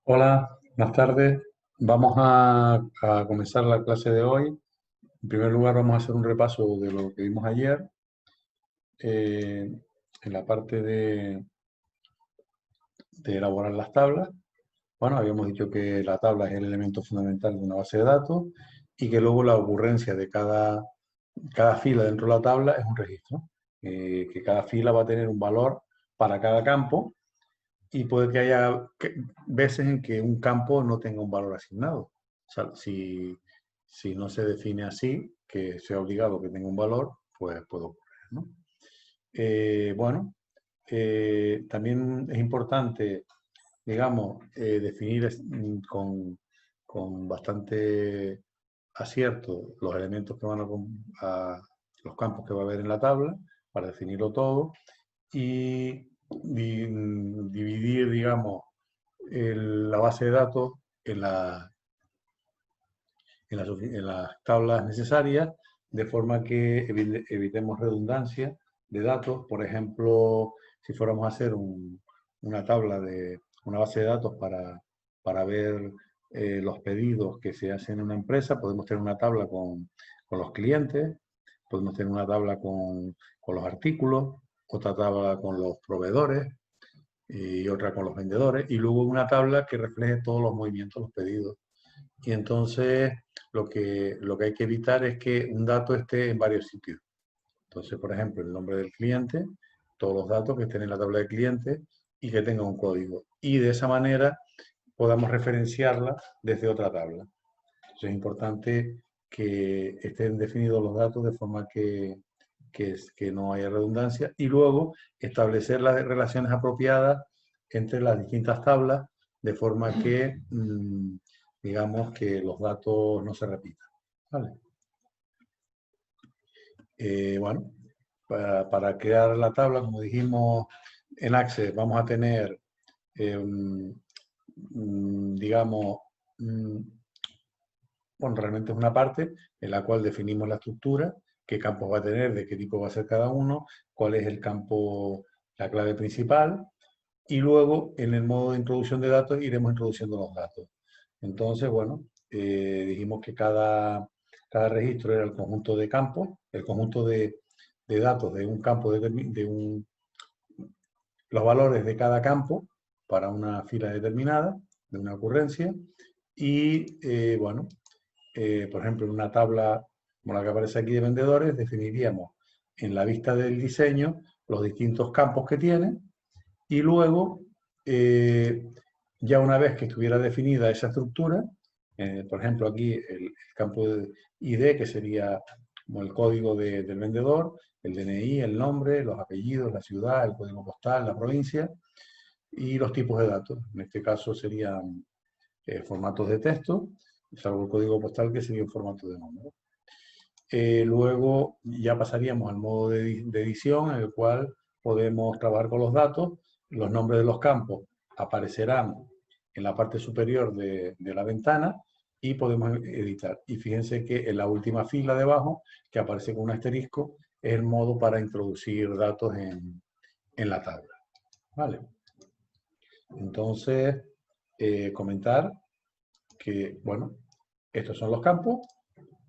Hola, buenas tardes. Vamos a comenzar la clase de hoy. En primer lugar, vamos a hacer un repaso de lo que vimos ayer eh, en la parte de elaborar las tablas. Bueno, habíamos dicho que la tabla es el elemento fundamental de una base de datos y que luego la ocurrencia de cada fila dentro de la tabla es un registro. Que cada fila va a tener un valor para cada campo y puede que haya veces en que un campo no tenga un valor asignado. O sea, si no se define así, que sea obligado que tenga un valor, pues puede ocurrir, ¿no? Bueno, también es importante, digamos, definir con bastante acierto los elementos que van los campos que va a haber en la tabla, para definirlo todo, y dividir, digamos, la base de datos en, en las tablas necesarias, de forma que evitemos redundancia de datos. Por ejemplo, si fuéramos a hacer una tabla de una base de datos para ver los pedidos que se hacen en una empresa, podemos tener una tabla con los clientes, podemos tener una tabla con los artículos, otra tabla con los proveedores y otra con los vendedores, y luego una tabla que refleje todos los movimientos, los pedidos. Y entonces lo que hay que evitar es que un dato esté en varios sitios. Entonces, por ejemplo, el nombre del cliente, todos los datos que estén en la tabla de cliente y que tenga un código. Y de esa manera podamos referenciarla desde otra tabla. Entonces es importante que estén definidos los datos de forma que no haya redundancia y luego establecer las relaciones apropiadas entre las distintas tablas de forma que, digamos, que los datos no se repitan. ¿Vale? Bueno, para crear la tabla, como dijimos en Access, vamos a tener, digamos, bueno, realmente es una parte en la cual definimos la estructura, qué campos va a tener, de qué tipo va a ser cada uno, cuál es el campo, la clave principal, y luego en el modo de introducción de datos iremos introduciendo los datos. Entonces, bueno, dijimos que cada registro era el conjunto de campos, el conjunto de datos de un campo, los valores de cada campo para una fila determinada, de una ocurrencia, y bueno, por ejemplo, en una tabla como la que aparece aquí de vendedores, definiríamos en la vista del diseño los distintos campos que tiene y luego, ya una vez que estuviera definida esa estructura, por ejemplo, aquí el campo de ID, que sería como el código del vendedor, el DNI, el nombre, los apellidos, la ciudad, el código postal, la provincia y los tipos de datos. En este caso serían formatos de texto, salvo el código postal que sería un formato de número. Luego ya pasaríamos al modo de edición en el cual podemos trabajar con los datos, los nombres de los campos aparecerán en la parte superior de la ventana y podemos editar. Y fíjense que en la última fila debajo, que aparece con un asterisco, es el modo para introducir datos en la tabla. ¿Vale? Entonces, comentar que, bueno, estos son los campos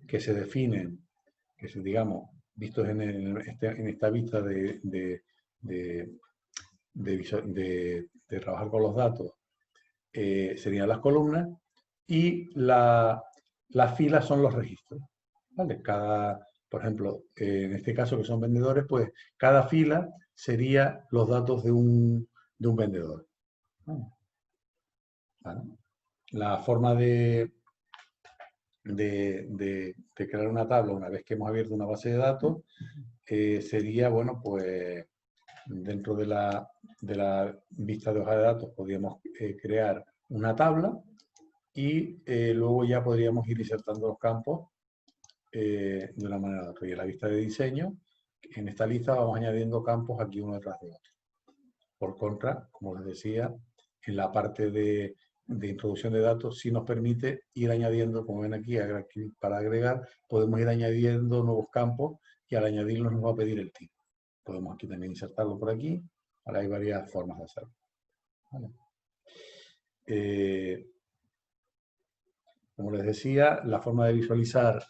que se definen, que se, digamos, vistos en esta vista de trabajar con los datos, serían las columnas y las filas son los registros. ¿Vale? Por ejemplo, en este caso que son vendedores, pues cada fila sería los datos de un vendedor. ¿Vale? La forma de crear una tabla una vez que hemos abierto una base de datos sería, bueno, pues dentro de la vista de hoja de datos podríamos crear una tabla y luego ya podríamos ir insertando los campos de una manera u otra. Y en la vista de diseño, en esta lista vamos añadiendo campos aquí uno detrás de otro. Por contra, como les decía, en la parte de introducción de datos sí nos permite ir añadiendo, como ven aquí, para agregar, podemos ir añadiendo nuevos campos y al añadirlos nos va a pedir el tipo. Podemos aquí también insertarlo por aquí. Ahora hay varias formas de hacerlo. ¿Vale? como les decía, la forma de visualizar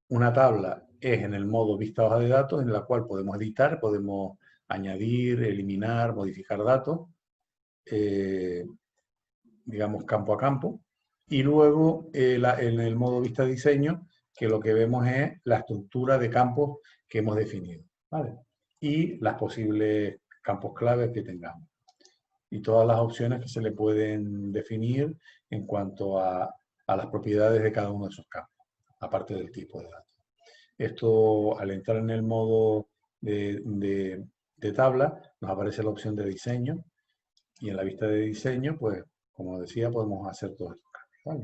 una tabla es en el modo vista hoja de datos, en la cual podemos editar, podemos añadir, eliminar, modificar datos, digamos campo a campo. Y luego en el modo vista diseño, que lo que vemos es la estructura de campos que hemos definido, ¿vale? Y las posibles campos claves que tengamos. Y todas las opciones que se le pueden definir en cuanto a las propiedades de cada uno de esos campos, aparte del tipo de datos. Esto, al entrar en el modo de tabla, nos aparece la opción de diseño, y en la vista de diseño, pues, como decía, podemos hacer todos estos cambios, ¿vale?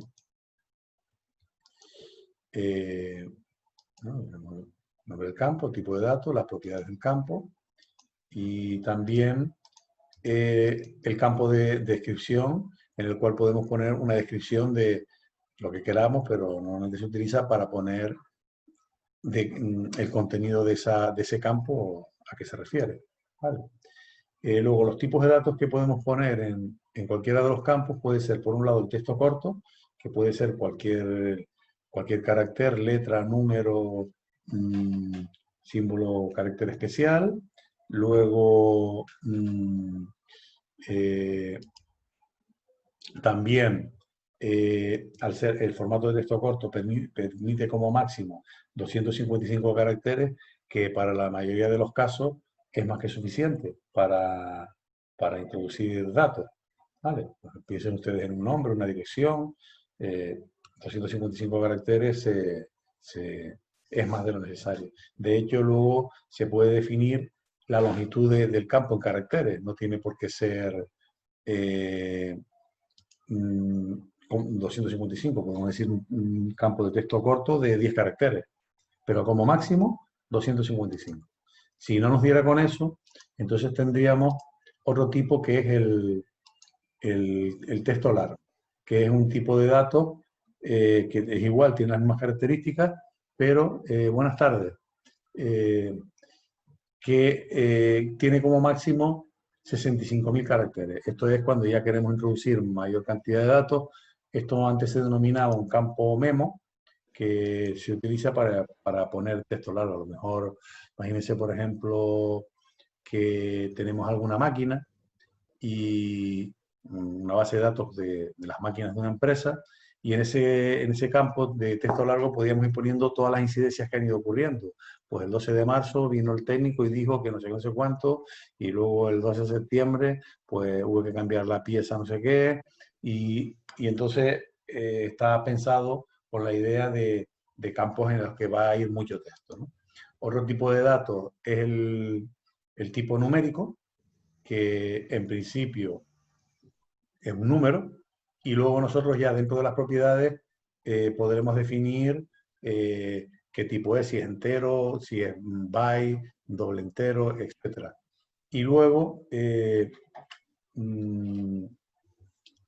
Nombre del campo, tipo de datos, las propiedades del campo, y también el campo de descripción, en el cual podemos poner una descripción de lo que queramos, pero normalmente se utiliza para poner el contenido de ese campo a qué se refiere, ¿vale? Luego, los tipos de datos que podemos poner en cualquiera de los campos puede ser, por un lado, el texto corto, que puede ser cualquier carácter, letra, número, símbolo, carácter especial. Luego, también, al ser el formato de texto corto, permite como máximo 255 caracteres, que para la mayoría de los casos es más que suficiente para introducir datos, ¿vale? Pues piensen ustedes en un nombre, una dirección, 255 caracteres es más de lo necesario. De hecho, luego se puede definir la longitud del campo en caracteres, no tiene por qué ser con 255, podemos decir un campo de texto corto de 10 caracteres, pero como máximo 255. Si no nos diera con eso, entonces tendríamos otro tipo, que es el texto largo, que es un tipo de dato que es igual, tiene las mismas características, pero buenas tardes, que tiene como máximo 65.000 caracteres. Esto es cuando ya queremos introducir mayor cantidad de datos. Esto antes se denominaba un campo memo, que se utiliza para poner texto largo. A lo mejor, imagínense, por ejemplo, que tenemos alguna máquina y una base de datos de las máquinas de una empresa, y en ese campo de texto largo podíamos ir poniendo todas las incidencias que han ido ocurriendo. Pues el 12 de marzo vino el técnico y dijo que no sé cuánto, y luego el 12 de septiembre pues hubo que cambiar la pieza no sé qué, y entonces está pensado con la idea de campos en los que va a ir mucho texto, ¿no? Otro tipo de datos es el tipo numérico, que en principio es un número, y luego nosotros ya dentro de las propiedades podremos definir qué tipo es, si es entero, si es byte, doble entero, etc. Y luego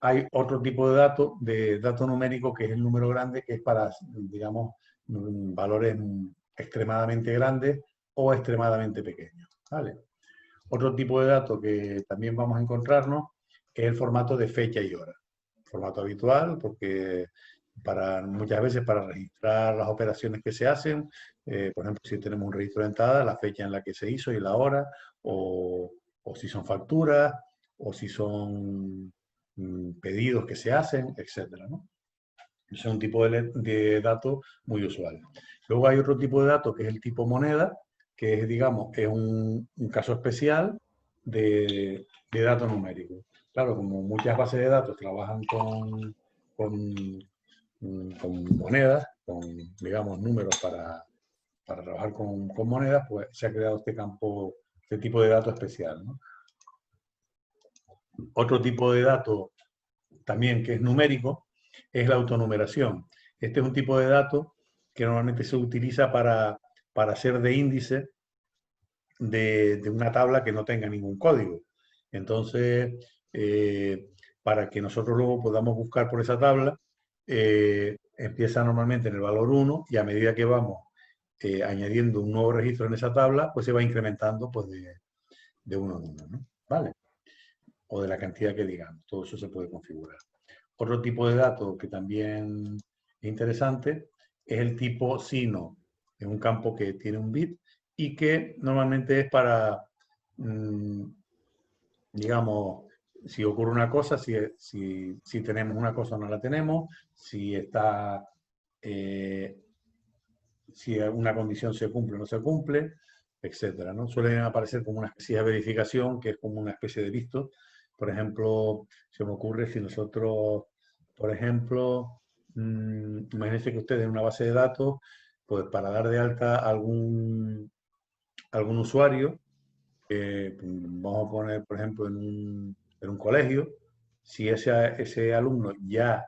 hay otro tipo de dato numérico, que es el número grande, que es para, digamos, valores extremadamente grandes o extremadamente pequeños, ¿vale? Otro tipo de dato que también vamos a encontrarnos es el formato de fecha y hora. Formato habitual, porque muchas veces para registrar las operaciones que se hacen, por ejemplo, si tenemos un registro de entrada, la fecha en la que se hizo y la hora, o si son facturas, o si son pedidos que se hacen, etcétera, ¿no? Ese es un tipo de dato muy usual. Luego hay otro tipo de dato, que es el tipo moneda, que es, digamos, es un caso especial de dato numérico. Claro, como muchas bases de datos trabajan con monedas, con, digamos, números para trabajar con monedas, pues se ha creado este campo, este tipo de dato especial, ¿no? Otro tipo de dato también que es numérico es la autonumeración. Este es un tipo de dato que normalmente se utiliza para hacer de índice de una tabla que no tenga ningún código. Entonces, para que nosotros luego podamos buscar por esa tabla, empieza normalmente en el valor 1, y a medida que vamos añadiendo un nuevo registro en esa tabla, pues se va incrementando pues, de uno en uno, ¿no? ¿Vale? o de la cantidad que digamos. Todo eso se puede configurar. Otro tipo de dato que también es interesante es el tipo sino. Es un campo que tiene un bit y que normalmente es para, digamos, si ocurre una cosa, si tenemos una cosa o no la tenemos, si está, si una condición se cumple o no se cumple, etcétera, ¿no? Suelen aparecer como una especie de verificación, que es como una especie de visto. Por ejemplo, se me ocurre si nosotros, por ejemplo, imagínense que ustedes en una base de datos, pues para dar de alta algún usuario, vamos a poner, por ejemplo, en un colegio, si ese alumno ya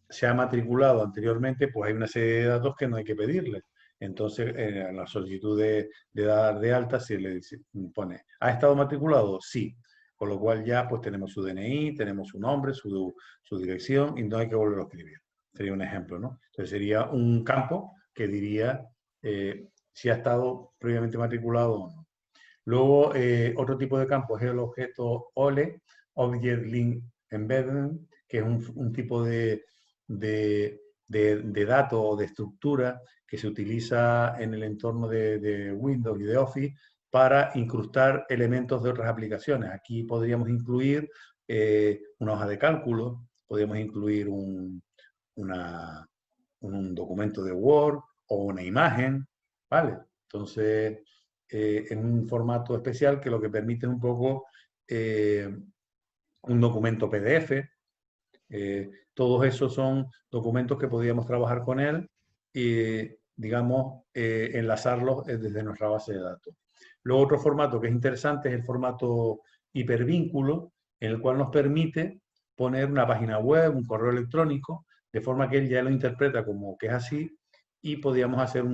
se ha matriculado anteriormente, pues hay una serie de datos que no hay que pedirle. Entonces, en la solicitud de dar de alta se le pone, ¿ha estado matriculado? Sí. Con lo cual ya pues tenemos su DNI, tenemos su nombre, su dirección y no hay que volverlo a escribir. Sería un ejemplo, ¿no? Entonces sería un campo que diría si ha estado previamente matriculado o no. Luego, otro tipo de campo es el objeto OLE, Object Link Embedded, que es un tipo de dato o de estructura que se utiliza en el entorno de Windows y de Office para incrustar elementos de otras aplicaciones. Aquí podríamos incluir una hoja de cálculo, podríamos incluir un documento de Word o una imagen, ¿vale? Entonces, en un formato especial que lo que permite un poco un documento PDF. Todos esos son documentos que podríamos trabajar con él y, digamos, enlazarlos desde nuestra base de datos. Luego, otro formato que es interesante es el formato hipervínculo, en el cual nos permite poner una página web, un correo electrónico, de forma que él ya lo interpreta como que es así y podríamos hacer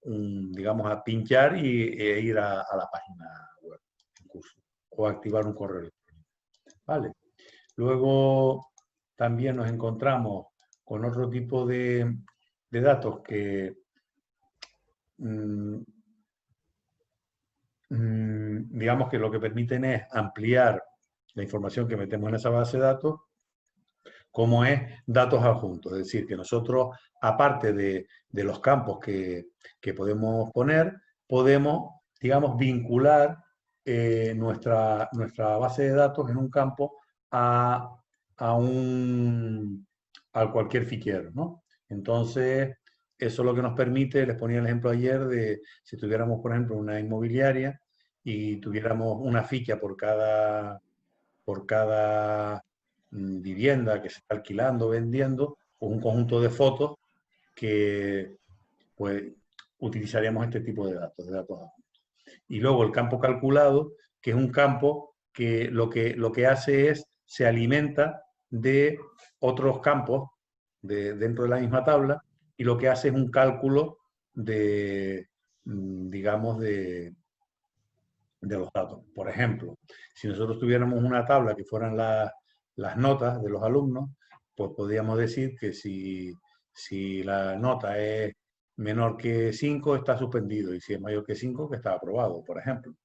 digamos, a pinchar e ir a la página web, incluso, o activar un correo electrónico. ¿Vale? Luego también nos encontramos con otro tipo de datos que digamos que lo que permiten es ampliar la información que metemos en esa base de datos, como es datos adjuntos. Es decir, que nosotros, aparte de los campos que podemos poner, podemos, digamos, vincular nuestra base de datos en un campo a, a cualquier fichero, ¿no? Entonces, eso es lo que nos permite, les ponía el ejemplo ayer de si tuviéramos, por ejemplo, una inmobiliaria y tuviéramos una ficha por cada vivienda que se está alquilando, vendiendo, pues un conjunto de fotos que pues utilizaríamos este tipo de datos adjuntos. Y luego el campo calculado, que es un campo que lo que hace es, se alimenta de otros campos dentro de la misma tabla y lo que hace es un cálculo digamos, de los datos. Por ejemplo, si nosotros tuviéramos una tabla que fueran las notas de los alumnos, pues podríamos decir que si la nota es menor que 5 está suspendido y si es mayor que 5 que está aprobado, por ejemplo.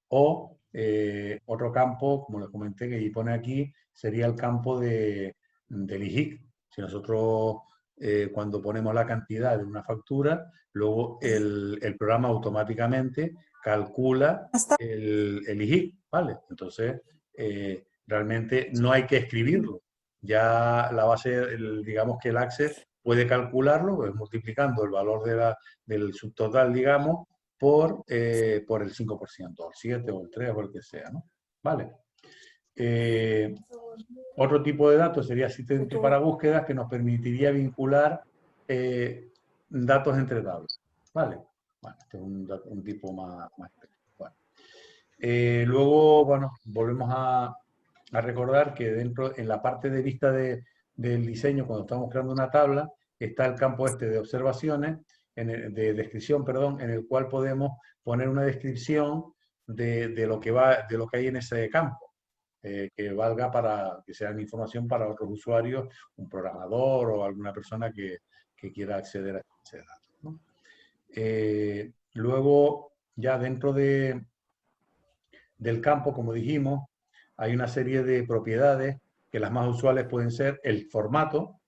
O otro campo, como les comenté, que pone aquí, sería el campo del IHIC. Si nosotros cuando ponemos la cantidad de una factura, luego el programa automáticamente calcula el IHIC, ¿vale? Entonces, realmente no hay que escribirlo. Ya la base, digamos que el Access puede calcularlo, pues, multiplicando el valor del subtotal, digamos, por el 5%, el 7 o el 3 o el que sea, ¿no? ¿Vale? Otro tipo de datos sería asistente para búsquedas que nos permitiría vincular datos entre tablas. ¿Vale? Bueno, este es un tipo más bueno. Luego, bueno, volvemos a recordar que dentro, en la parte de vista del diseño, cuando estamos creando una tabla, está el campo este de observaciones, de descripción, perdón, en el cual podemos poner una descripción de lo que hay en ese campo. Que valga para que sea información para otros usuarios, un programador o alguna persona que quiera acceder a ese dato, ¿no? Luego, ya dentro de del campo, como dijimos, hay una serie de propiedades que las más usuales pueden ser el formato,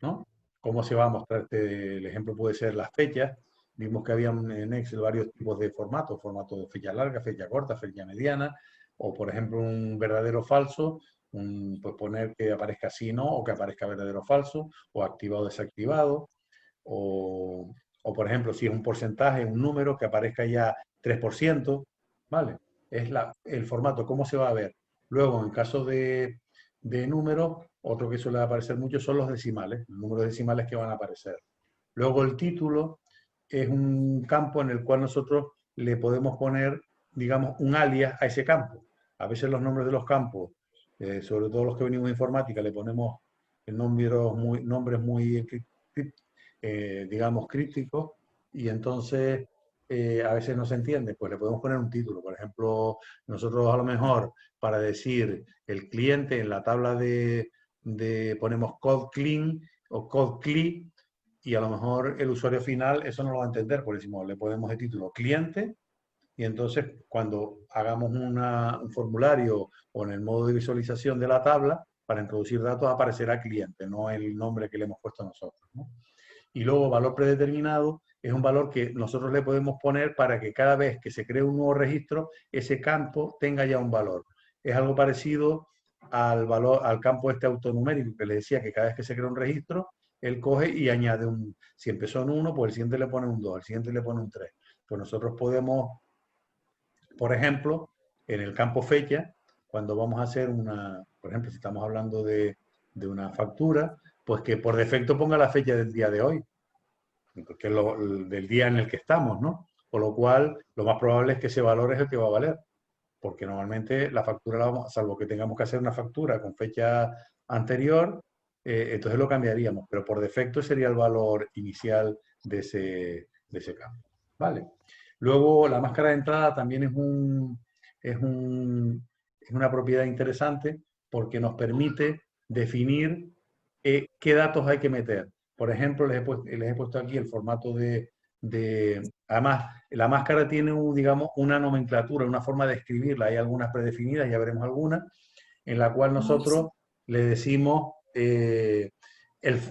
¿no? Cómo se va a mostrar, el ejemplo puede ser las fechas. Vimos que había en Excel varios tipos de formatos, formato de fecha larga, fecha corta, fecha mediana, o por ejemplo un verdadero o falso, pues poner que aparezca sí, no, o que aparezca verdadero o falso, o activado o desactivado, o por ejemplo si es un porcentaje, un número, que aparezca ya 3%, ¿vale? Es el formato, cómo se va a ver. Luego, en caso de números, otro que suele aparecer mucho son los decimales, los números decimales que van a aparecer. Luego el título es un campo en el cual nosotros le podemos poner, digamos, un alias a ese campo. A veces los nombres de los campos, sobre todo los que venimos de informática, le ponemos nombres muy digamos, crípticos, y entonces a veces no se entiende, pues le podemos poner un título. Por ejemplo, nosotros a lo mejor para decir el cliente en la tabla ponemos code clean o code clean, y a lo mejor el usuario final eso no lo va a entender, por decimos, le ponemos el título cliente, y entonces cuando hagamos un formulario o en el modo de visualización de la tabla, para introducir datos aparecerá cliente, no el nombre que le hemos puesto nosotros, ¿no? Y luego valor predeterminado es un valor que nosotros le podemos poner para que cada vez que se cree un nuevo registro, ese campo tenga ya un valor. Es algo parecido al campo este autonumérico que le decía que cada vez que se crea un registro, él coge y añade si empezó en 1, pues el siguiente le pone un 2, el siguiente le pone un 3. Pues nosotros podemos, por ejemplo, en el campo fecha, cuando vamos a hacer por ejemplo, si estamos hablando de una factura, pues que por defecto ponga la fecha del día de hoy, que es del día en el que estamos, ¿no? Por lo cual, lo más probable es que ese valor es el que va a valer, porque normalmente la factura, salvo que tengamos que hacer una factura con fecha anterior, entonces lo cambiaríamos, pero por defecto sería el valor inicial de ese campo, ¿vale? Luego, la máscara de entrada también es una propiedad interesante porque nos permite definir qué datos hay que meter. Por ejemplo, les he puesto aquí el formato además, la máscara tiene, digamos, una nomenclatura, una forma de escribirla. Hay algunas predefinidas, ya veremos algunas, en la cual nosotros le decimos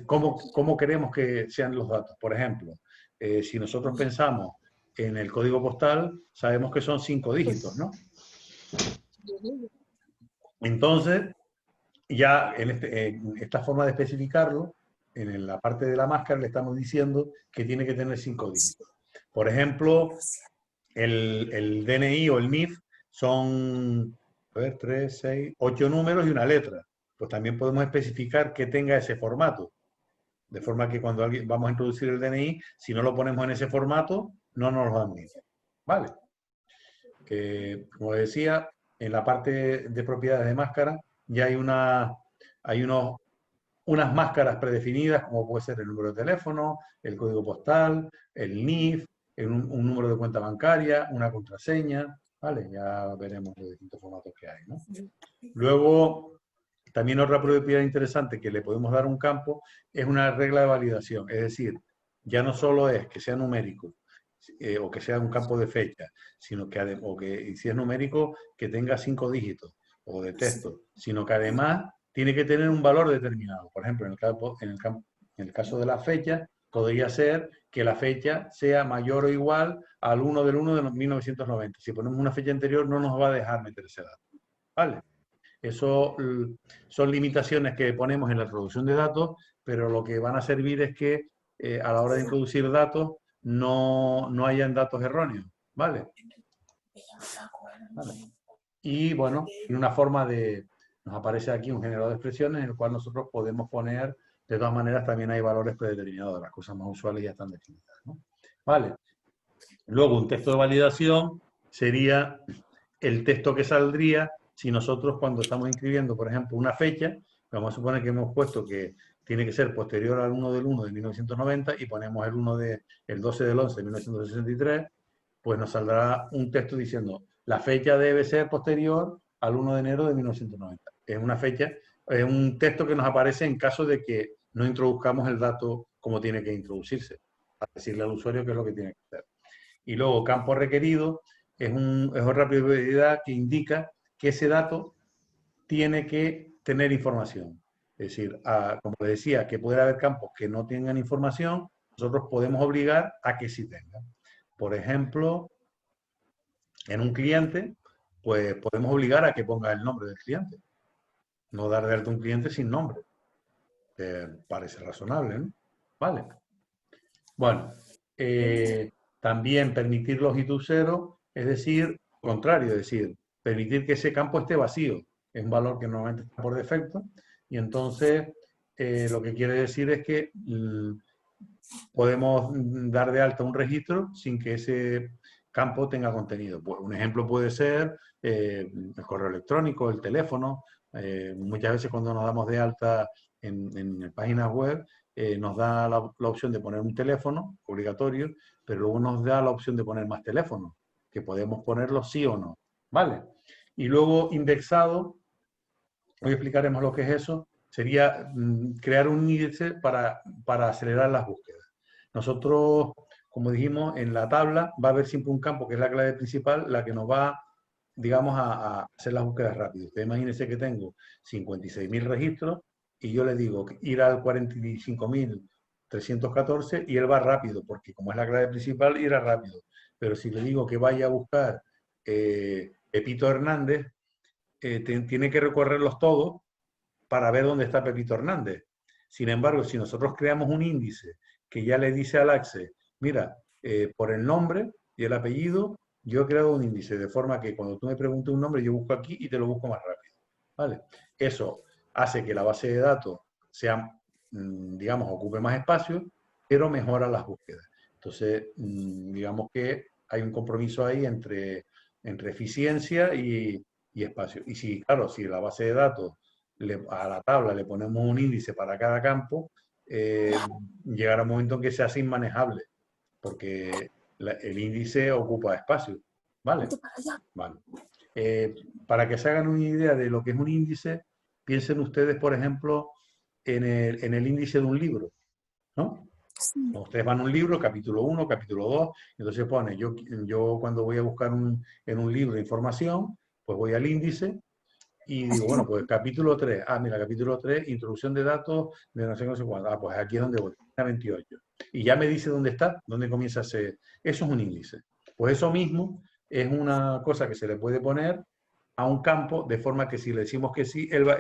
cómo queremos que sean los datos. Por ejemplo, si nosotros pensamos en el código postal, sabemos que son 5 dígitos, ¿no? Entonces, ya en esta forma de especificarlo, en la parte de la máscara le estamos diciendo que tiene que tener 5 dígitos. Por ejemplo, el DNI o el NIF son, a ver, 3, 6, 8 números y una letra. Pues también podemos especificar que tenga ese formato. De forma que cuando vamos a introducir el DNI, si no lo ponemos en ese formato, no nos lo admite. ¿Vale? Que, como decía, en la parte de propiedades de máscara ya hay unas máscaras predefinidas, como puede ser el número de teléfono, el código postal, el NIF, un número de cuenta bancaria, una contraseña, ¿vale? Ya veremos los distintos formatos que hay, ¿no? Luego, también otra propiedad interesante que le podemos dar a un campo es una regla de validación, es decir, ya no solo es que sea numérico o que sea un campo de fecha, sino que si es numérico, que tenga 5 dígitos o de texto, sino que además tiene que tener un valor determinado. Por ejemplo, en el caso de la fecha, podría ser que la fecha sea mayor o igual al 1 del 1 de 1990. Si ponemos una fecha anterior, no nos va a dejar meter ese dato. ¿Vale? Eso son limitaciones que ponemos en la introducción de datos, pero lo que van a servir es que a la hora de introducir datos no hayan datos erróneos. ¿Vale? ¿Vale? Y bueno, en una forma nos aparece aquí un generador de expresiones en el cual nosotros podemos poner, de todas maneras también hay valores predeterminados, las cosas más usuales ya están definidas, ¿no? Vale. Luego un texto de validación sería el texto que saldría si nosotros cuando estamos inscribiendo, por ejemplo, una fecha, vamos a suponer que hemos puesto que tiene que ser posterior al 1 del 1 de 1990 y ponemos el 12 del 11 de 1963, pues nos saldrá un texto diciendo la fecha debe ser posterior al 1 de enero de 1990. Es una fecha, es un texto que nos aparece en caso de que no introduzcamos el dato como tiene que introducirse, para decirle al usuario qué es lo que tiene que hacer. Y luego campo requerido es otra propiedad que indica que ese dato tiene que tener información. Es decir, como les decía, que puede haber campos que no tengan información, nosotros podemos obligar a que sí tengan. Por ejemplo, en un cliente, pues podemos obligar a que ponga el nombre del cliente. No dar de alta un cliente sin nombre. Parece razonable, ¿no? Vale. Bueno, también permitir longitud cero, es decir, contrario, es decir, permitir que ese campo esté vacío. Es un valor que normalmente está por defecto. Y entonces, lo que quiere decir es que podemos dar de alta un registro sin que ese campo tenga contenido. Pues un ejemplo puede ser el correo electrónico, el teléfono. Muchas veces cuando nos damos de alta en páginas web, nos da la opción de poner un teléfono obligatorio, pero luego nos da la opción de poner más teléfonos, que podemos ponerlo sí o no. ¿Vale? Y luego indexado, hoy explicaremos lo que es eso, sería crear un índice para acelerar las búsquedas. Nosotros, como dijimos, en la tabla va a haber siempre un campo que es la clave principal, la que nos va, digamos, a hacer las búsquedas rápidas. Ustedes imagínense que tengo 56.000 registros y yo le digo ir al 45.314 y él va rápido, porque como es la clave principal, irá rápido. Pero si le digo que vaya a buscar Pepito Hernández, tiene que recorrerlos todos para ver dónde está Pepito Hernández. Sin embargo, si nosotros creamos un índice que ya le dice al Access, mira, por el nombre y el apellido, yo he creado un índice, de forma que cuando tú me preguntes un nombre, yo busco aquí y te lo busco más rápido. ¿Vale? Eso hace que la base de datos sea, digamos, ocupe más espacio, pero mejora las búsquedas. Entonces, digamos que hay un compromiso ahí entre eficiencia y espacio. Y si, claro, si la base de datos a la tabla le ponemos un índice para cada campo, llegará un momento en que sea inmanejable, porque el índice ocupa espacio. ¿Vale? Vale. Para que se hagan una idea de lo que es un índice, piensen ustedes, por ejemplo, en el índice de un libro, ¿no? Sí. Ustedes van a un libro, capítulo 1, capítulo 2, entonces pone, yo cuando voy a buscar en un libro información, pues voy al índice y digo, bueno, pues capítulo 3, mira, capítulo 3, introducción de datos de no sé cuánto, pues aquí es donde voy, 28. Y ya me dice dónde está, dónde comienza eso es un índice. Pues eso mismo es una cosa que se le puede poner a un campo, de forma que si le decimos que sí, el va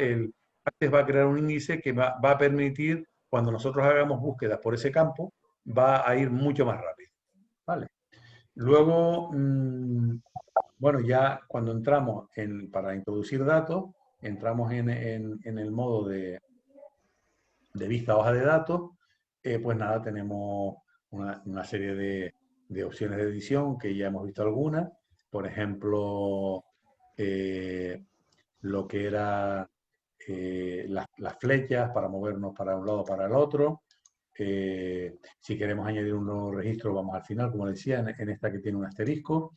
a crear un índice que va a permitir, cuando nosotros hagamos búsquedas por ese campo, va a ir mucho más rápido. ¿Vale? Luego, bueno, ya cuando entramos para introducir datos, entramos en el modo de vista hoja de datos, pues nada, tenemos una serie de opciones de edición que ya hemos visto algunas. Por ejemplo, lo que era las flechas para movernos para un lado o para el otro. Si queremos añadir un nuevo registro, vamos al final, como decía, en esta que tiene un asterisco.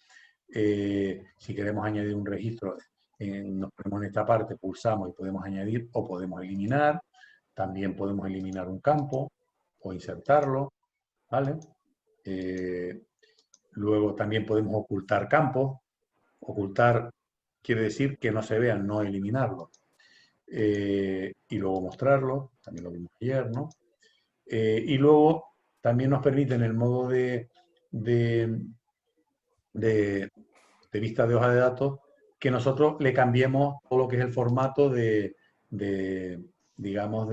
Si queremos añadir un registro, nos ponemos en esta parte, pulsamos y podemos añadir o podemos eliminar. También podemos eliminar un campo o insertarlo, ¿vale? Luego también podemos ocultar campos. Ocultar quiere decir que no se vean, no eliminarlos. Y luego mostrarlo, también lo vimos ayer, ¿no? Y luego también nos permite en el modo de vista de hoja de datos que nosotros le cambiemos todo lo que es el formato digamos,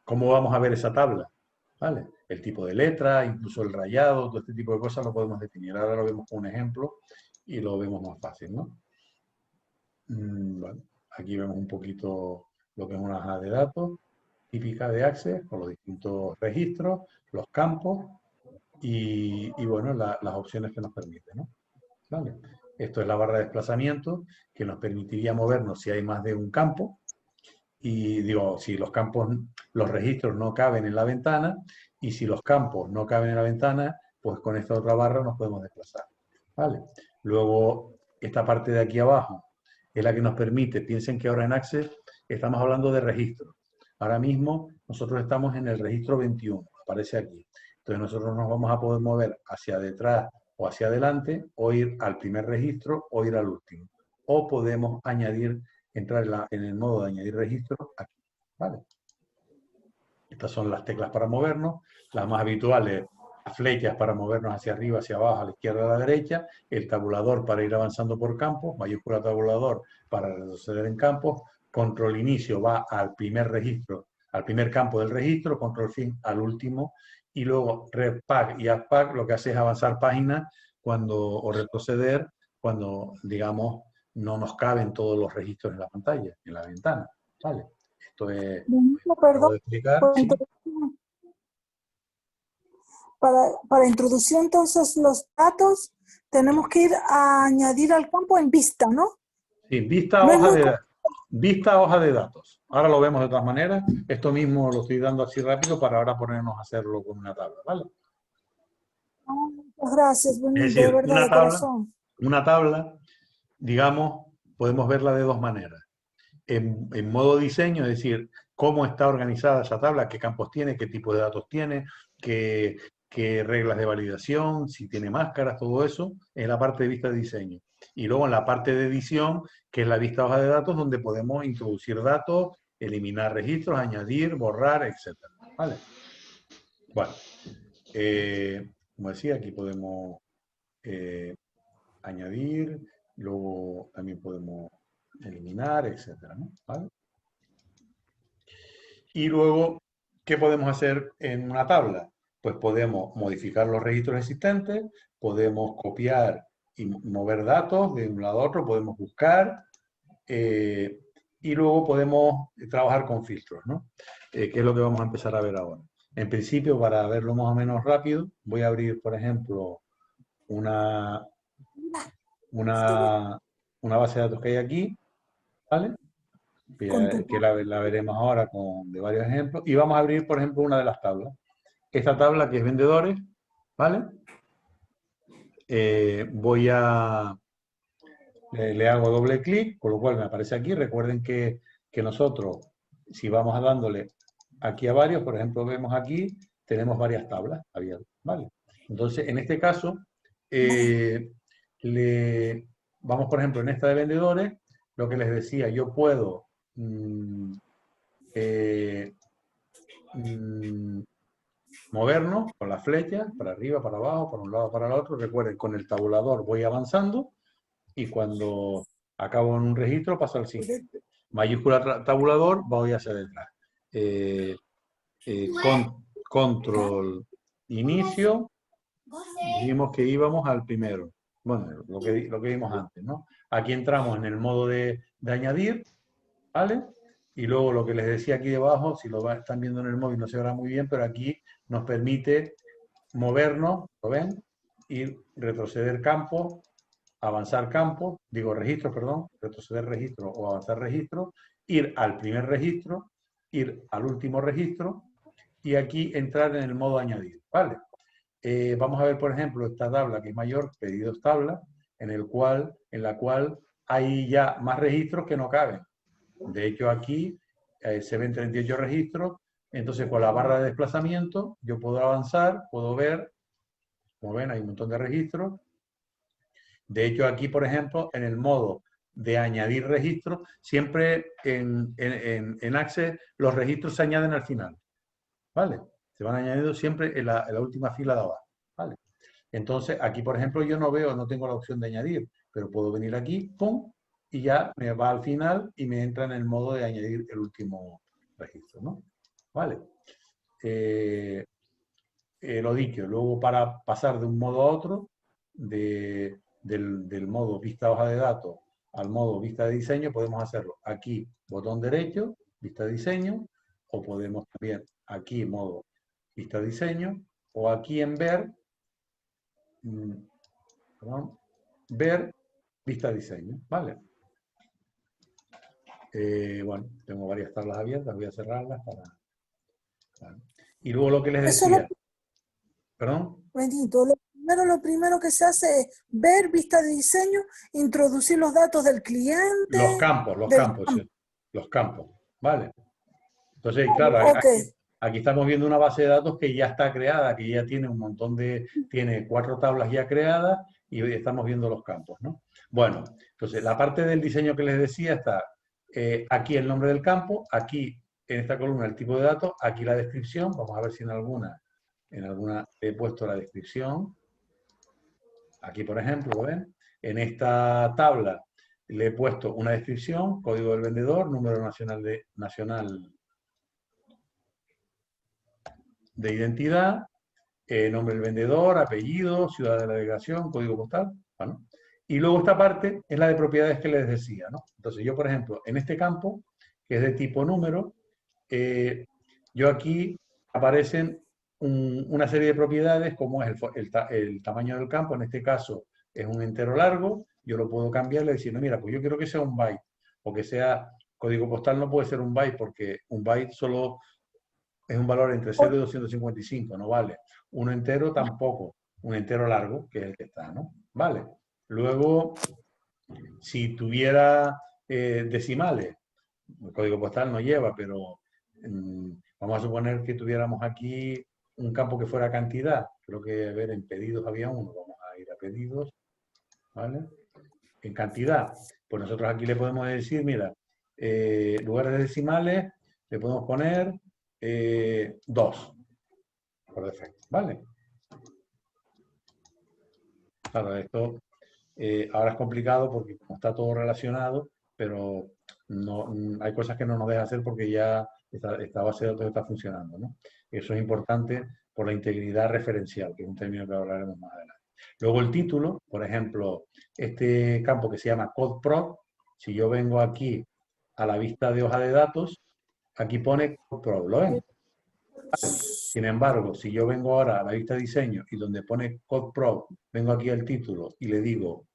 cómo vamos a ver esa tabla, ¿vale? El tipo de letra, incluso el rayado, todo este tipo de cosas lo podemos definir. Ahora lo vemos con un ejemplo y lo vemos más fácil, ¿no? Bueno, aquí vemos un poquito lo que es una hoja de datos típica de Access, con los distintos registros, los campos y bueno, las opciones que nos permite, ¿no? ¿Vale? Esto es la barra de desplazamiento que nos permitiría movernos si hay más de un campo. Y digo, si los campos, los registros no caben en la ventana, y si los campos no caben en la ventana, pues con esta otra barra nos podemos desplazar. ¿Vale? Luego, esta parte de aquí abajo es la que nos permite, piensen que ahora en Access estamos hablando de registros. Ahora mismo nosotros estamos en el registro 21, aparece aquí. Entonces nosotros nos vamos a poder mover hacia detrás o hacia adelante, o ir al primer registro, o ir al último. O podemos añadir, entrar en el modo de añadir registro aquí, ¿vale? Estas son las teclas para movernos, las más habituales, las flechas para movernos hacia arriba, hacia abajo, a la izquierda, a la derecha, el tabulador para ir avanzando por campos, mayúscula tabulador para retroceder en campos, control inicio va al primer registro, al primer campo del registro, control fin al último, y luego repack y addpack lo que hace es avanzar páginas o retroceder cuando, digamos, no nos caben todos los registros en la pantalla, en la ventana, ¿vale? Esto es, acabo Perdón, de explicar, ¿sí? Para introducir entonces los datos, tenemos que ir a añadir al campo en vista, ¿no? Sí, vista No es hoja muy hoja de datos. Ahora lo vemos de todas maneras. Esto mismo lo estoy dando así rápido para ahora ponernos a hacerlo con una tabla, ¿vale? Muchas gracias, Es Benito, de decir, verdad, de corazón. una tabla, digamos, podemos verla de dos maneras. En modo diseño, es decir, cómo está organizada esa tabla, qué campos tiene, qué tipo de datos tiene, qué reglas de validación, si tiene máscaras, todo eso, en la parte de vista de diseño. Y luego en la parte de edición, que es la vista hoja de datos, donde podemos introducir datos, eliminar registros, añadir, borrar, etc. ¿Vale? Bueno, como decía, aquí podemos añadir, luego también podemos eliminar, etc. ¿no? ¿Vale? Y luego, ¿qué podemos hacer en una tabla? Pues podemos modificar los registros existentes, podemos copiar y mover datos de un lado a otro, podemos buscar y luego podemos trabajar con filtros, ¿no? Que es lo que vamos a empezar a ver ahora. En principio, para verlo más o menos rápido, voy a abrir, por ejemplo, una base de datos que hay aquí, ¿vale? Que la veremos ahora de varios ejemplos. Y vamos a abrir, por ejemplo, una de las tablas. Esta tabla que es vendedores, ¿vale? Le hago doble clic, con lo cual me aparece aquí. Recuerden que nosotros, si vamos dándole aquí a varios, por ejemplo, vemos aquí, tenemos varias tablas abiertas, ¿vale? Entonces, en este caso, vamos, por ejemplo, en esta de vendedores, lo que les decía, yo puedo movernos con las flechas, para arriba, para abajo, para un lado, para el otro. Recuerden, con el tabulador voy avanzando y cuando acabo en un registro paso al siguiente. Mayúscula tabulador, voy hacia detrás. Control inicio, dijimos que íbamos al primero. Bueno, lo que vimos antes, ¿no? Aquí entramos en el modo de añadir, ¿vale? Y luego lo que les decía aquí debajo, si lo están viendo en el móvil no se verá muy bien, pero aquí nos permite movernos, ¿lo ven? Ir, retroceder campos, avanzar campos, digo registros, perdón, retroceder registro o avanzar registro, ir al primer registro, ir al último registro y aquí entrar en el modo añadir, ¿vale? Vamos a ver, por ejemplo, esta tabla que es mayor, pedidos tabla, en la cual hay ya más registros que no caben. De hecho, aquí se ven 38 registros, entonces con la barra de desplazamiento yo puedo avanzar, puedo ver, como ven, hay un montón de registros. De hecho, aquí, por ejemplo, en el modo de añadir registros, siempre en Access los registros se añaden al final, ¿vale? Se van añadiendo siempre en la última fila de abajo, ¿vale? Entonces, aquí, por ejemplo, yo no tengo la opción de añadir, pero puedo venir aquí, pum, y ya me va al final y me entra en el modo de añadir el último registro, ¿no? ¿Vale? Lo dicho, luego para pasar de un modo a otro, del modo vista hoja de datos al modo vista de diseño, podemos hacerlo aquí, botón derecho, vista de diseño, o podemos también aquí, modo vista de diseño, o aquí en ver, perdón, ver vista de diseño, ¿vale? Bueno, tengo varias tablas abiertas, voy a cerrarlas ¿vale? Y luego lo que les decía, ¿perdón? Benito, lo primero que se hace es ver vista de diseño, introducir los datos del cliente. Los campos, sí, los campos, ¿vale? Entonces, claro, Ok. aquí estamos viendo una base de datos que ya está creada, que ya tiene un montón tiene 4 tablas ya creadas y hoy estamos viendo los campos, ¿no? Bueno, entonces la parte del diseño que les decía está aquí el nombre del campo, aquí en esta columna el tipo de datos, aquí la descripción, vamos a ver si en alguna he puesto la descripción. Aquí, por ejemplo, ¿ven? En esta tabla le he puesto una descripción, código del vendedor, número nacional de identidad, nombre del vendedor, apellido, ciudad de la delegación, código postal. Bueno. Y luego esta parte es la de propiedades que les decía, ¿no? Entonces yo, por ejemplo, en este campo, que es de tipo número, yo aquí aparecen una serie de propiedades, como es el tamaño del campo, en este caso es un entero largo, yo lo puedo cambiarle diciendo, mira, pues yo quiero que sea un byte, o que sea código postal no puede ser un byte, porque un byte solo es un valor entre 0 y 255, no vale. Uno entero tampoco, un entero largo, que es el que está, ¿no? Vale. Luego, si tuviera decimales, el código postal no lleva, pero vamos a suponer que tuviéramos aquí un campo que fuera cantidad. Creo que, a ver, en pedidos había uno. Vamos a ir a pedidos, ¿vale? En cantidad. Pues nosotros aquí le podemos decir, mira, en lugar de decimales, le podemos poner 2, por defecto, ¿vale? Claro, esto ahora es complicado porque como está todo relacionado, pero no, hay cosas que no nos deja hacer porque ya esta base de datos está funcionando, ¿no? Eso es importante por la integridad referencial, que es un término que hablaremos más adelante. Luego el título, por ejemplo, este campo que se llama CodeProd, si yo vengo aquí a la vista de hoja de datos, aquí pone CodeProd, ¿lo ven? Sin embargo, si yo vengo ahora a la vista de diseño y donde pone CodeProd, vengo aquí al título y le digo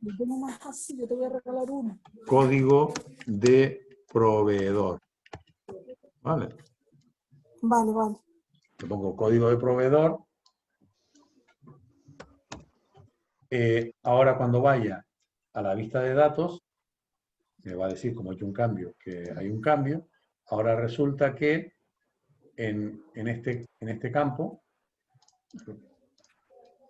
Yo tengo más así, yo te voy a regalar uno. código de proveedor. ¿Vale? Vale, vale. Le pongo código de proveedor. Ahora cuando vaya a la vista de datos, me va a decir, como he hecho un cambio, que hay un cambio. Ahora resulta que en este campo,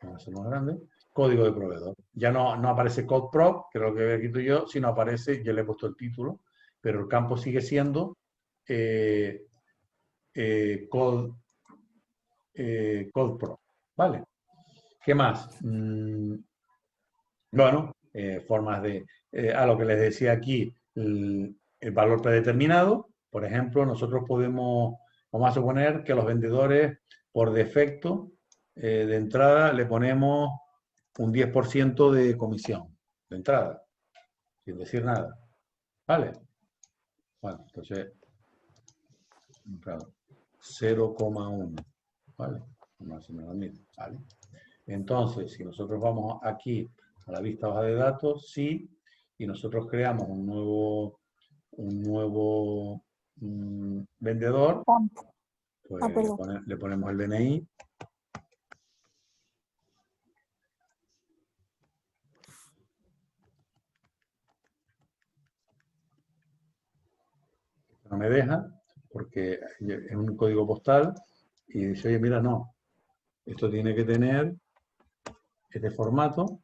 vamos a hacer más grande, código de proveedor. Ya no aparece CodeProd, que es lo que he quito yo, sino aparece, ya le he puesto el título, pero el campo sigue siendo CodeProd. ¿Vale? ¿Qué más? Bueno, formas de... a lo que les decía aquí, el valor predeterminado. Por ejemplo, nosotros podemos, vamos a suponer que los vendedores, por defecto, de entrada, le ponemos un 10% de comisión, de entrada, sin decir nada. ¿Vale? Bueno, entonces, claro, 0,1. ¿Vale? No se me lo admite. ¿Vale? Entonces, si nosotros vamos aquí a la vista hoja de datos, sí, y nosotros creamos un nuevo vendedor, pues le ponemos el DNI. No me deja, porque es un código postal, y dice, oye, mira, no, esto tiene que tener este formato,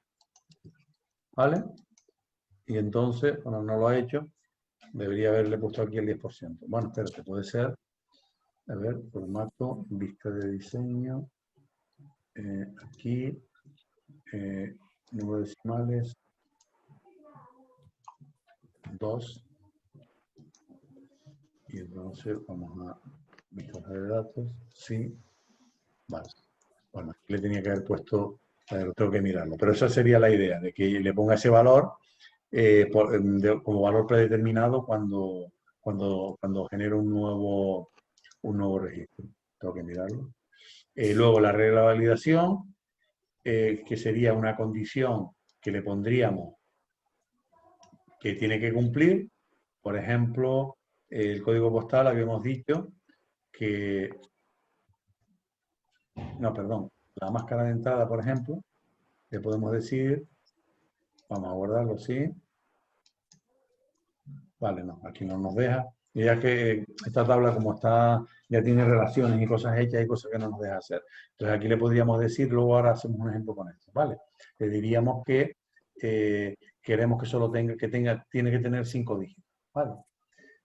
¿vale? Y entonces, bueno, no lo ha hecho, debería haberle puesto aquí el 10%. Bueno, espérate, puede ser, a ver, formato, vista de diseño, aquí, número de decimales, 2, y entonces vamos a vista de datos, sí, vale. Bueno, aquí le tenía que haber puesto, tengo que mirarlo, pero esa sería la idea, de que le ponga ese valor como valor predeterminado cuando genero un nuevo registro. Tengo que mirarlo. Luego la regla de validación, que sería una condición que le pondríamos que tiene que cumplir. Por ejemplo, el código postal habíamos dicho que... No, perdón. La máscara de entrada, por ejemplo, le podemos decir... Vamos a guardarlo, sí. Vale, no, aquí no nos deja. Y ya que esta tabla, como está ya tiene relaciones y cosas hechas y cosas que no nos deja hacer. Entonces aquí le podríamos decir, luego ahora hacemos un ejemplo con esto, ¿vale? Le diríamos que queremos que solo tiene que tener 5 dígitos, ¿vale?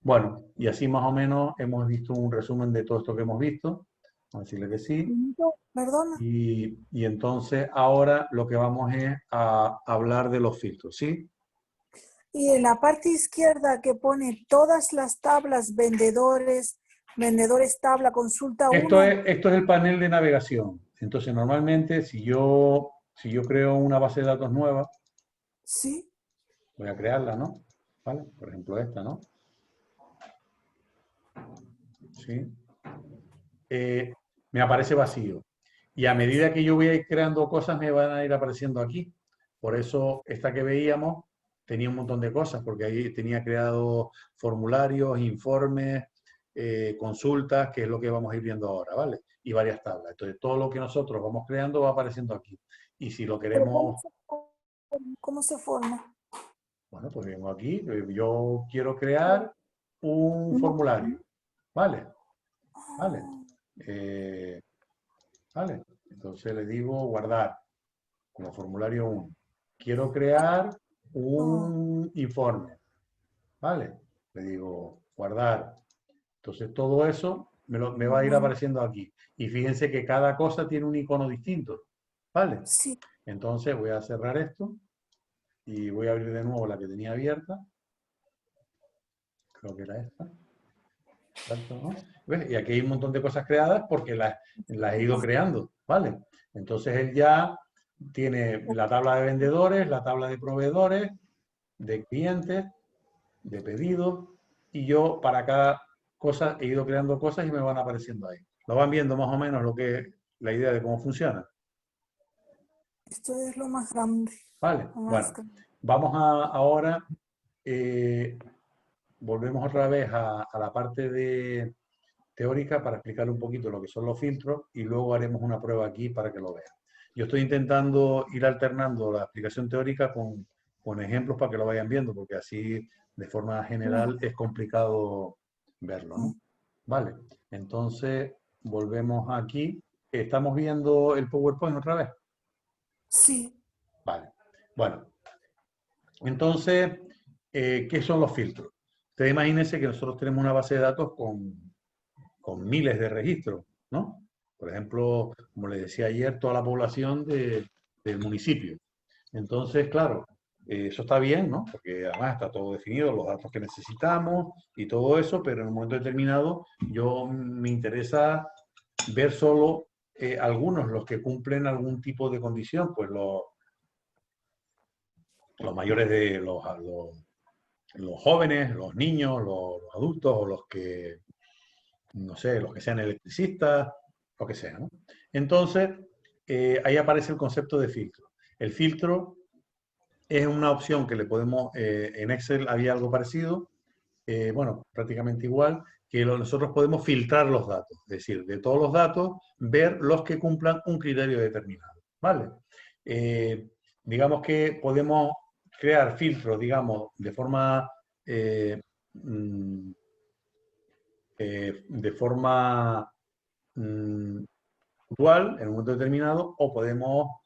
Bueno, y así más o menos hemos visto un resumen de todo esto que hemos visto. Vamos a decirle que sí. Perdona. Y entonces ahora lo que vamos es a hablar de los filtros, ¿sí? Y en la parte izquierda que pone todas las tablas, vendedores, tabla, consulta Esto 1. es el panel de navegación. Entonces, normalmente, si yo creo una base de datos nueva, Sí. voy a crearla, ¿no? ¿Vale? Por ejemplo, esta, ¿no? ¿Sí? Me aparece vacío. Y a medida que yo voy a ir creando cosas, me van a ir apareciendo aquí. Por eso, esta que veíamos tenía un montón de cosas, porque ahí tenía creado formularios, informes, consultas, que es lo que vamos a ir viendo ahora, ¿vale? Y varias tablas. Entonces, todo lo que nosotros vamos creando va apareciendo aquí. Y si lo Pero queremos... ¿cómo se forma? Bueno, pues vengo aquí, yo quiero crear un formulario, ¿vale? ¿Vale? Eh, ¿Vale? Entonces le digo guardar como formulario 1. Quiero crear un informe, ¿vale? Le digo guardar. Entonces todo eso me va a ir apareciendo aquí. Y fíjense que cada cosa tiene un icono distinto, ¿vale? Sí. Entonces voy a cerrar esto y voy a abrir de nuevo la que tenía abierta. Creo que era esta. Exacto, ¿no? ¿Ves? Y aquí hay un montón de cosas creadas porque las he ido creando, ¿vale? Entonces él ya tiene la tabla de vendedores, la tabla de proveedores, de clientes, de pedidos, y yo para cada cosa he ido creando cosas y me van apareciendo ahí. Lo van viendo más o menos lo que es la idea de cómo funciona. Esto es lo más grande. ¿Vale? Bueno, vamos ahora, volvemos otra vez a la parte de teórica para explicar un poquito lo que son los filtros y luego haremos una prueba aquí para que lo vean. Yo estoy intentando ir alternando la explicación teórica con ejemplos para que lo vayan viendo, porque así de forma general es complicado verlo, ¿no? Vale, entonces volvemos aquí. ¿Estamos viendo el PowerPoint otra vez? Sí. Vale, bueno, entonces, ¿qué son los filtros? Ustedes imagínense que nosotros tenemos una base de datos con miles de registros, ¿no? Por ejemplo, como les decía ayer, toda la población del municipio. Entonces, claro, eso está bien, ¿no? Porque además está todo definido, los datos que necesitamos y todo eso, pero en un momento determinado me interesa ver solo algunos, los que cumplen algún tipo de condición, pues los mayores de los jóvenes, los niños, los adultos o los que no sé, los que sean electricistas, lo que sea, ¿no? Entonces, ahí aparece el concepto de filtro. El filtro es una opción que le podemos, en Excel había algo parecido, bueno, prácticamente igual, que nosotros podemos filtrar los datos, es decir, de todos los datos, ver los que cumplan un criterio determinado, ¿vale? Digamos que podemos crear filtros, digamos, de forma puntual en un momento determinado o podemos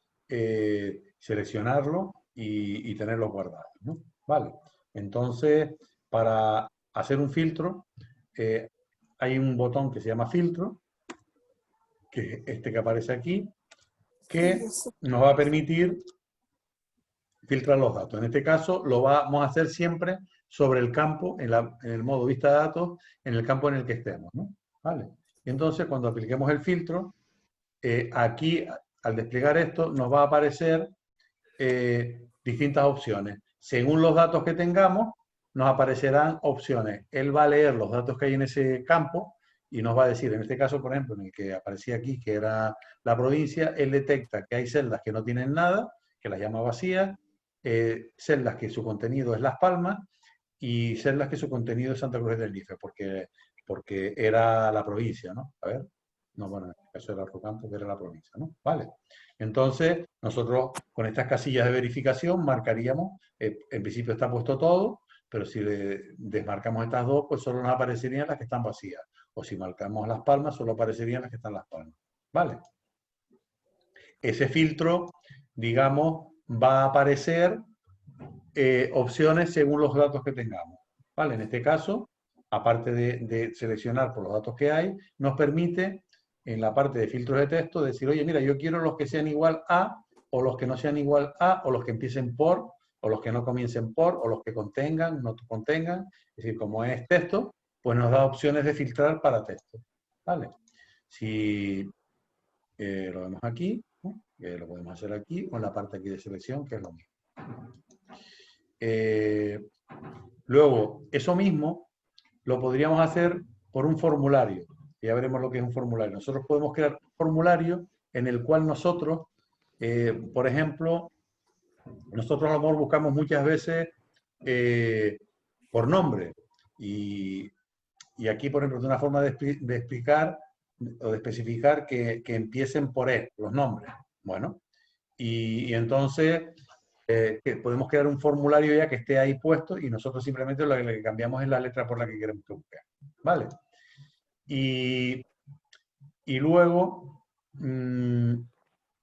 seleccionarlo y tenerlo guardado, ¿no? Vale. Entonces, para hacer un filtro, hay un botón que se llama filtro, que es este que aparece aquí, que nos va a permitir filtrar los datos. En este caso, lo vamos a hacer siempre sobre el campo, en el modo vista de datos, en el campo en el que estemos, ¿no? ¿Vale? Y entonces, cuando apliquemos el filtro, aquí, al desplegar esto, nos va a aparecer distintas opciones. Según los datos que tengamos, nos aparecerán opciones. Él va a leer los datos que hay en ese campo y nos va a decir, en este caso, por ejemplo, en el que aparecía aquí, que era la provincia, él detecta que hay celdas que no tienen nada, que las llama vacías, celdas que su contenido es Las Palmas y celdas que su contenido es Santa Cruz de Tenerife, porque era la provincia, ¿no? A ver. No, bueno, en este caso era Rocampo, que era la provincia, ¿no? Vale. Entonces, nosotros con estas casillas de verificación marcaríamos, en principio está puesto todo, pero si desmarcamos estas dos, pues solo nos aparecerían las que están vacías. O si marcamos las palmas, solo aparecerían las que están las palmas. ¿Vale? Ese filtro, digamos, va a aparecer opciones según los datos que tengamos. ¿Vale? En este caso, aparte de seleccionar por los datos que hay, nos permite en la parte de filtros de texto decir, oye, mira, yo quiero los que sean igual a, o los que no sean igual a, o los que empiecen por, o los que no comiencen por, o los que contengan, no contengan. Es decir, como es texto, pues nos da opciones de filtrar para texto. ¿Vale? Si lo vemos aquí, ¿no? Lo podemos hacer aquí, o en la parte aquí de selección, que es lo mismo. Luego, eso mismo lo podríamos hacer por un formulario. Ya veremos lo que es un formulario. Nosotros podemos crear un formulario en el cual nosotros, por ejemplo, nosotros a lo mejor buscamos muchas veces por nombre. Y aquí, por ejemplo, es una forma de explicar o de especificar que empiecen por E, los nombres. Bueno, y entonces que podemos crear un formulario ya que esté ahí puesto y nosotros simplemente lo que cambiamos es la letra por la que queremos que busque. ¿Vale? Y luego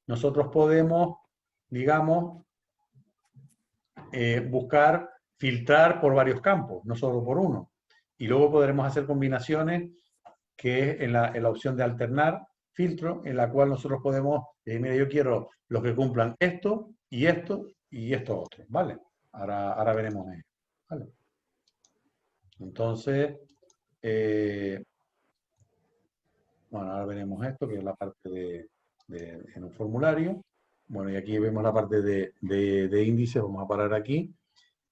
nosotros podemos, digamos, buscar, filtrar por varios campos, no solo por uno. Y luego podremos hacer combinaciones que es en la opción de alternar filtro, en la cual nosotros podemos decir, mira, yo quiero los que cumplan esto y esto y esto otro, ¿vale? Ahora veremos eso, ¿vale? Entonces, bueno, ahora veremos esto, que es la parte en un formulario. Bueno, y aquí vemos la parte de índices, vamos a parar aquí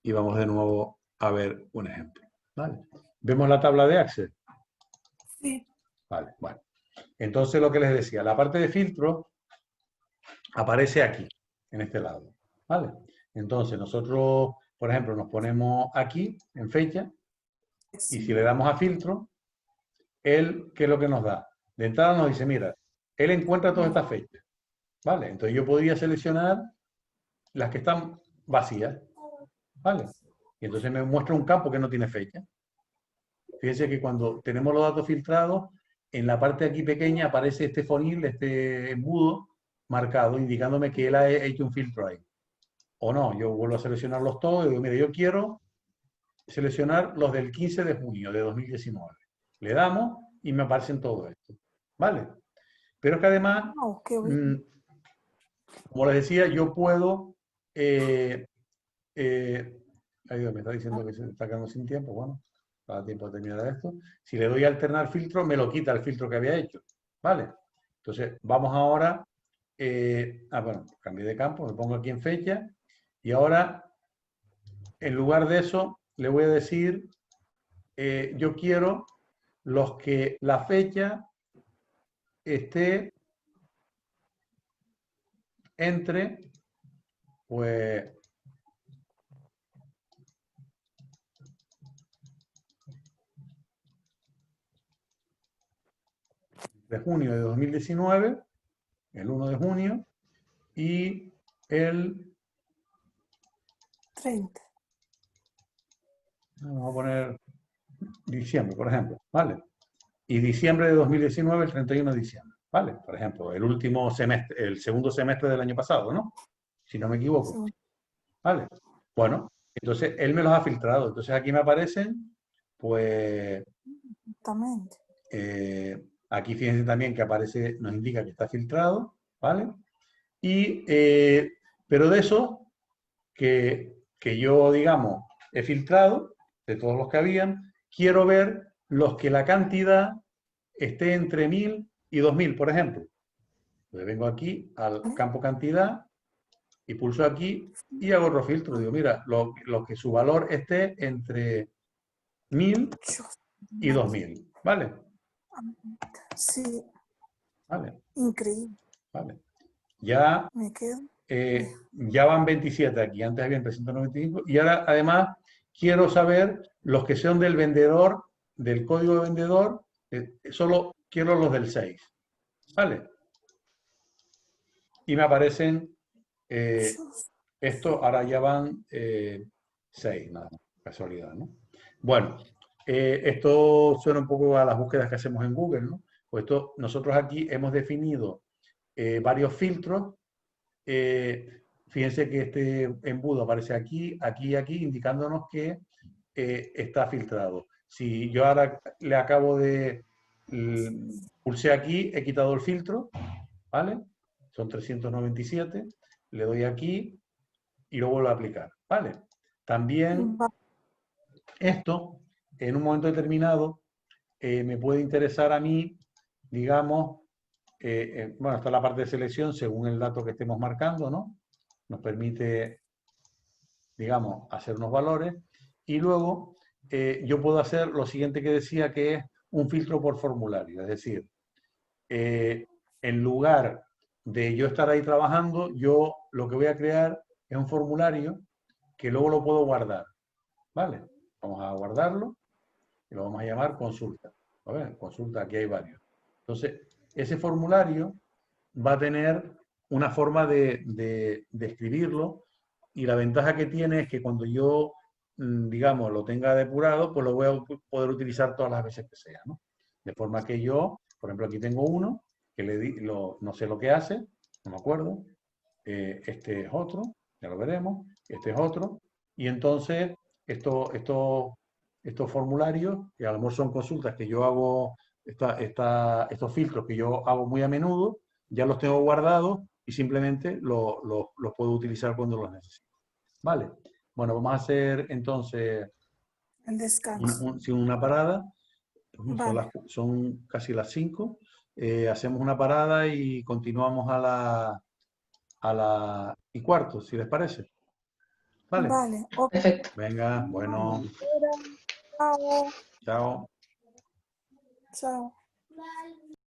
y vamos de nuevo a ver un ejemplo, ¿vale? ¿Vemos la tabla de Access? Sí. Vale, bueno. Entonces, lo que les decía, la parte de filtro aparece aquí, en este lado, ¿vale? Entonces, nosotros, por ejemplo, nos ponemos aquí, en fecha, y si le damos a filtro, él, ¿qué es lo que nos da? De entrada nos dice, mira, él encuentra todas estas fechas, ¿vale? Entonces, yo podría seleccionar las que están vacías, ¿vale? Y entonces me muestra un campo que no tiene fecha. Fíjense que cuando tenemos los datos filtrados, en la parte de aquí pequeña aparece este fonil, este embudo marcado, indicándome que él ha hecho un filtro ahí. O no, yo vuelvo a seleccionarlos todos y digo, mire, yo quiero seleccionar los del 15 de junio de 2019. Le damos y me aparecen todo esto. ¿Vale? Pero es que además, como les decía, yo puedo... ahí me está diciendo que se está quedando sin tiempo. Bueno, para tiempo de terminar esto. Si le doy a alternar filtro, me lo quita el filtro que había hecho. ¿Vale? Entonces, vamos ahora... bueno, cambié de campo, me pongo aquí en fecha. Y ahora, en lugar de eso, le voy a decir, yo quiero los que la fecha esté entre, pues, de junio de 2019, el 1 de junio, y el 30. Vamos a poner diciembre, por ejemplo, ¿vale? Y diciembre de 2019, el 31 de diciembre, ¿vale? Por ejemplo, el último semestre, el segundo semestre del año pasado, ¿no? Si no me equivoco. ¿Vale? Bueno, entonces él me los ha filtrado. Entonces aquí me aparecen, pues... Exactamente. Aquí fíjense también que aparece, nos indica que está filtrado, ¿vale? Y, pero de eso que yo, digamos, he filtrado, de todos los que habían, quiero ver los que la cantidad esté entre 1000 y 2000, por ejemplo. Entonces vengo aquí al campo cantidad y pulso aquí y hago otro filtro. Digo, mira, lo que su valor esté entre 1000 y 2000, ¿vale? Sí. Vale. Increíble. Vale. Ya, me quedo. Ya van 27 aquí, antes habían 395, y ahora además quiero saber los que sean del vendedor, del código de vendedor, solo quiero los del 6, ¿vale? Y me aparecen esto, ahora ya van 6, nada, casualidad, ¿no? Bueno, Esto suena un poco a las búsquedas que hacemos en Google, ¿no? Pues nosotros aquí hemos definido varios filtros. Fíjense que este embudo aparece aquí, aquí y aquí, indicándonos que está filtrado. Si yo ahora le acabo de... pulsé aquí, he quitado el filtro, ¿vale? Son 397, le doy aquí y lo vuelvo a aplicar, ¿vale? También esto, en un momento determinado, me puede interesar a mí, digamos, bueno, está la parte de selección según el dato que estemos marcando, ¿no? Nos permite, digamos, hacer unos valores. Y luego yo puedo hacer lo siguiente que decía, que es un filtro por formulario. Es decir, en lugar de yo estar ahí trabajando, yo lo que voy a crear es un formulario que luego lo puedo guardar. ¿Vale? Vamos a guardarlo y lo vamos a llamar consulta. A ver, consulta, aquí hay varios. Entonces, ese formulario va a tener una forma de escribirlo, y la ventaja que tiene es que cuando yo, digamos, lo tenga depurado, pues lo voy a poder utilizar todas las veces que sea, ¿no? De forma que yo, por ejemplo, aquí tengo uno que no sé lo que hace, no me acuerdo. Este es otro, ya lo veremos. Este es otro. Y entonces, estos formularios, que a lo mejor son consultas que yo hago, estos filtros que yo hago muy a menudo, ya los tengo guardados y simplemente los puedo utilizar cuando los necesito. Vale. Bueno, vamos a hacer entonces el descanso. una parada. Vale. Son casi las 5. Hacemos una parada y continuamos a la y cuarto, si les parece. Vale. Vale. Ok. Perfecto. Venga, bueno. Chao. Chao. Chao.